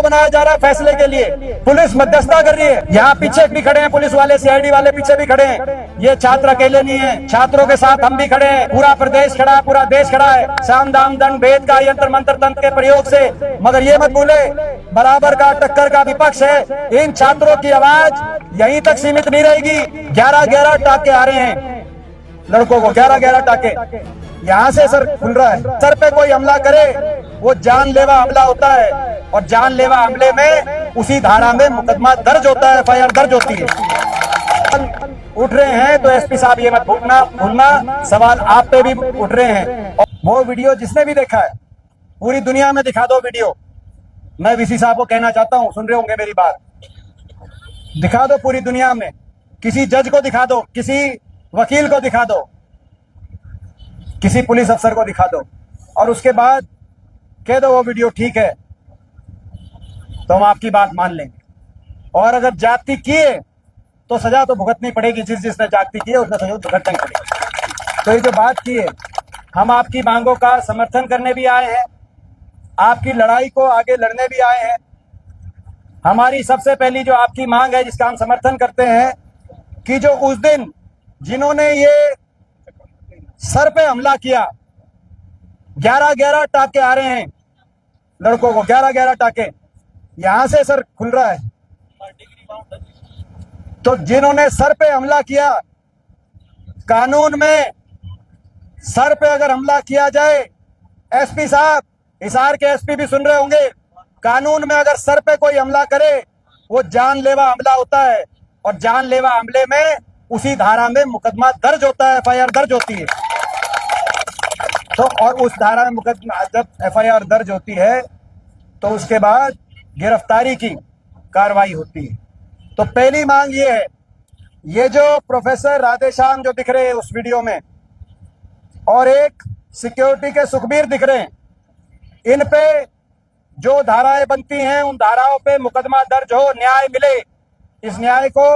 बनाया जा रहा है फैसले के लिए। पुलिस मध्यस्थता कर रही है। यहाँ पीछे भी खड़े हैं पुलिस वाले, सीआईडी वाले पीछे भी खड़े हैं। ये छात्र अकेले नहीं है, छात्रों के साथ हम भी खड़े हैं। पूरा प्रदेश खड़ा है, पूरा देश खड़ा है। साम दाम दंड भेद का यंत्र मंत्र तंत्र के प्रयोग से। मगर ये मत भूले, बराबर का टक्कर का विपक्ष है। इन छात्रों की आवाज यहीं तक सीमित नहीं रहेगी। 11-11 टाके आ रहे हैं लड़कों को, 11-11 टाके यहाँ से सर खुल रहा है। सर पे कोई हमला करे वो जानलेवा हमला होता है, और जानलेवा हमले में उसी धारा में मुकदमा दर्ज होता है, एफआईआर दर्ज होती है। उठ रहे हैं तो एसपी साहब ये मत भूलना, सवाल आप पे भी उठ रहे हैं। और वो वीडियो जिसने भी देखा है पूरी दुनिया में दिखा दो वीडियो। मैं वीसी साहब को कहना चाहता हूं, सुन रहे होंगे मेरी बात, दिखा दो पूरी दुनिया में। किसी जज को दिखा दो, किसी वकील को दिखा दो, किसी पुलिस अफसर को दिखा दो, और उसके बाद कह दो वो वीडियो ठीक है तो हम आपकी बात मान लेंगे। और अगर जाति किए तो सजा तो भुगतनी पड़ेगी। जिसने जाति की है उसने सजा भुगतनी पड़ेगी। तो ये जो बात की है, हम आपकी मांगों का समर्थन करने भी आए हैं, आपकी लड़ाई को आगे लड़ने भी आए हैं। हमारी सबसे पहली जो आपकी मांग है, जिसका हम समर्थन करते हैं, कि जो उस दिन जिन्होंने ये सर पे हमला किया, 11-11 टाके आ रहे हैं लड़कों को, 11-11 टाके यहां से सर खुल रहा है। तो जिन्होंने सर पे हमला किया, कानून में सर पे अगर हमला किया जाए, एसपी साहब, हिसार के एसपी भी सुन रहे होंगे, कानून में अगर सर पे कोई हमला करे वो जानलेवा हमला होता है, और जानलेवा हमले में उसी धारा में मुकदमा दर्ज होता है, एफआईआर दर्ज होती है। तो और उस धारा में मुकदमा जब एफआईआर दर्ज होती है तो उसके बाद गिरफ्तारी की कार्रवाई होती है। तो पहली मांग ये है, ये जो प्रोफेसर राधेश्याम जो दिख रहे हैं उस वीडियो में, और एक सिक्योरिटी के सुखबीर दिख रहे हैं, इन पे जो धाराएं बनती हैं उन धाराओं पे मुकदमा दर्ज हो, न्याय मिले। इस न्याय को,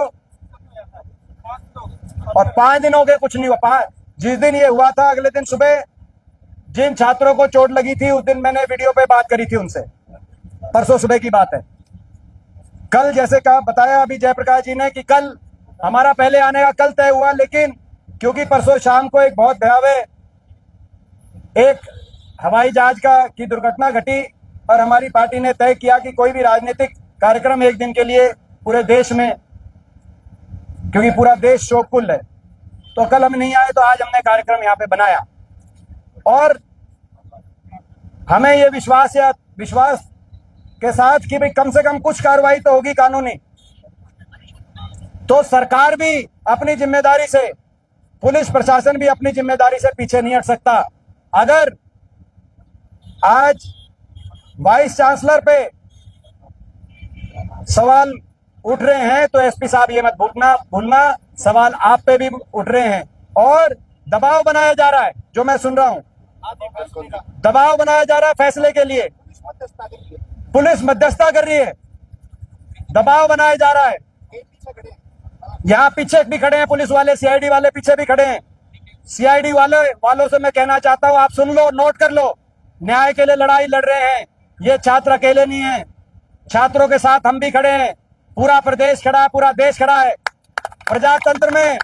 और 5 दिन हो गए कुछ नहीं हुआ। जिस दिन ये हुआ था अगले दिन सुबह जिन छात्रों को चोट लगी थी, उस दिन मैंने वीडियो पे बात करी थी उनसे, परसों सुबह की बात है। कल जैसे कहा बताया अभी जयप्रकाश जी ने कि कल हमारा पहले आने का कल तय हुआ, लेकिन क्योंकि परसों शाम को एक बहुत भयावह एक हवाई जहाज की दुर्घटना घटी, और हमारी पार्टी ने तय किया कि कोई भी राजनीतिक कार्यक्रम एक दिन के लिए पूरे देश में, क्योंकि पूरा देश शोककुल है, तो कल हम नहीं आए, तो आज हमने कार्यक्रम यहाँ पे बनाया। और हमें ये विश्वास के साथ कि भाई कम से कम कुछ कार्रवाई तो होगी कानूनी। तो सरकार भी अपनी जिम्मेदारी से, पुलिस प्रशासन भी अपनी जिम्मेदारी से पीछे नहीं हट सकता। अगर आज वाइस चांसलर पे सवाल उठ रहे हैं तो एसपी साहब ये मत भूलना, सवाल आप पे भी उठ रहे हैं, और दबाव बनाया जा रहा है, जो मैं सुन रहा हूं, दबाव बनाया जा रहा है फैसले के लिए। पुलिस मध्यस्थता कर रही है, दबाव बनाया जा रहा है। यहाँ पीछे भी खड़े हैं पुलिस वाले, सीआईडी वाले पीछे भी खड़े हैं। सीआईडी वालों से मैं कहना चाहता हूं, आप सुन लो, नोट कर लो, न्याय के लिए लड़ाई लड़ रहे हैं। ये छात्र अकेले नहीं है, छात्रों के साथ हम भी खड़े हैं। पूरा प्रदेश खड़ा है, पूरा देश खड़ा है। प्रजातंत्र में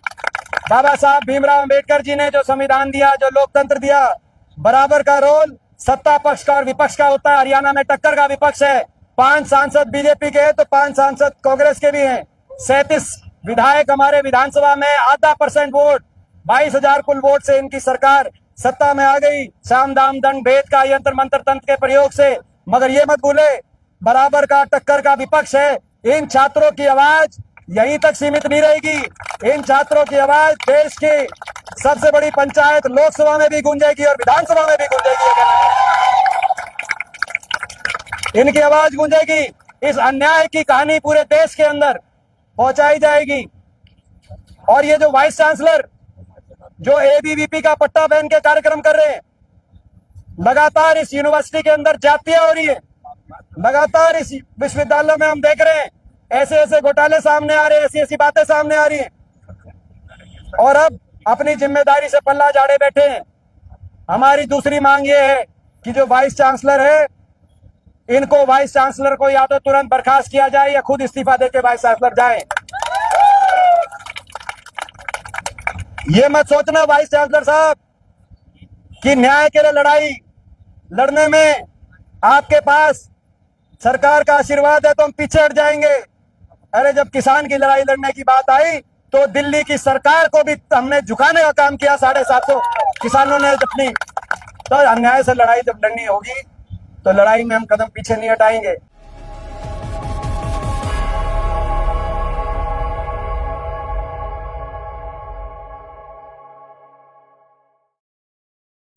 बाबा साहब भीमराव अम्बेडकर जी ने जो संविधान दिया, जो लोकतंत्र दिया, बराबर का रोल सत्ता पक्ष का और विपक्ष का होता है। हरियाणा में टक्कर का विपक्ष है। 5 सांसद बीजेपी के हैं तो 5 सांसद कांग्रेस के भी हैं। 37 विधायक हमारे विधानसभा में, आधा % वोट, 22,000 कुल वोट से इनकी सरकार सत्ता में आ गई, साम दाम दंड भेद का यंत्र मंत्र तंत्र के प्रयोग से। मगर ये मत भूले, बराबर का टक्कर का विपक्ष है। इन छात्रों की आवाज यहीं तक सीमित नहीं रहेगी। इन छात्रों की आवाज देश की सबसे बड़ी पंचायत लोकसभा में भी गूंजेगी और विधानसभा में भी गूंजेगी। इनकी आवाज गूंजेगी। इस अन्याय की कहानी पूरे देश के अंदर पहुंचाई जाएगी। और ये जो वाइस चांसलर जो एबीवीपी का पट्टा पहन के कार्यक्रम कर रहे हैं, लगातार इस यूनिवर्सिटी के अंदर जातियां हो रही है। लगातार इस विश्वविद्यालय में हम देख रहे हैं ऐसे ऐसे घोटाले सामने आ रहे हैं, ऐसी ऐसी बातें सामने आ रही हैं, और अब अपनी जिम्मेदारी से पल्ला झाड़े बैठे हैं। हमारी दूसरी मांग ये है कि जो वाइस चांसलर है इनको वाइस चांसलर को या तो तुरंत बर्खास्त किया जाए या खुद इस्तीफा देके वाइस चांसलर जाए। ये मत सोचना वाइस चांसलर साहब कि न्याय के लिए लड़ाई लड़ने में आपके पास सरकार का आशीर्वाद है तो हम पीछे हट जाएंगे। अरे जब किसान की लड़ाई लड़ने की बात आई तो दिल्ली की सरकार को भी हमने झुकाने का काम किया। 750 किसानों ने अपनी, तो अन्याय से लड़ाई जब लड़नी होगी तो लड़ाई में हम कदम पीछे नहीं हटाएंगे।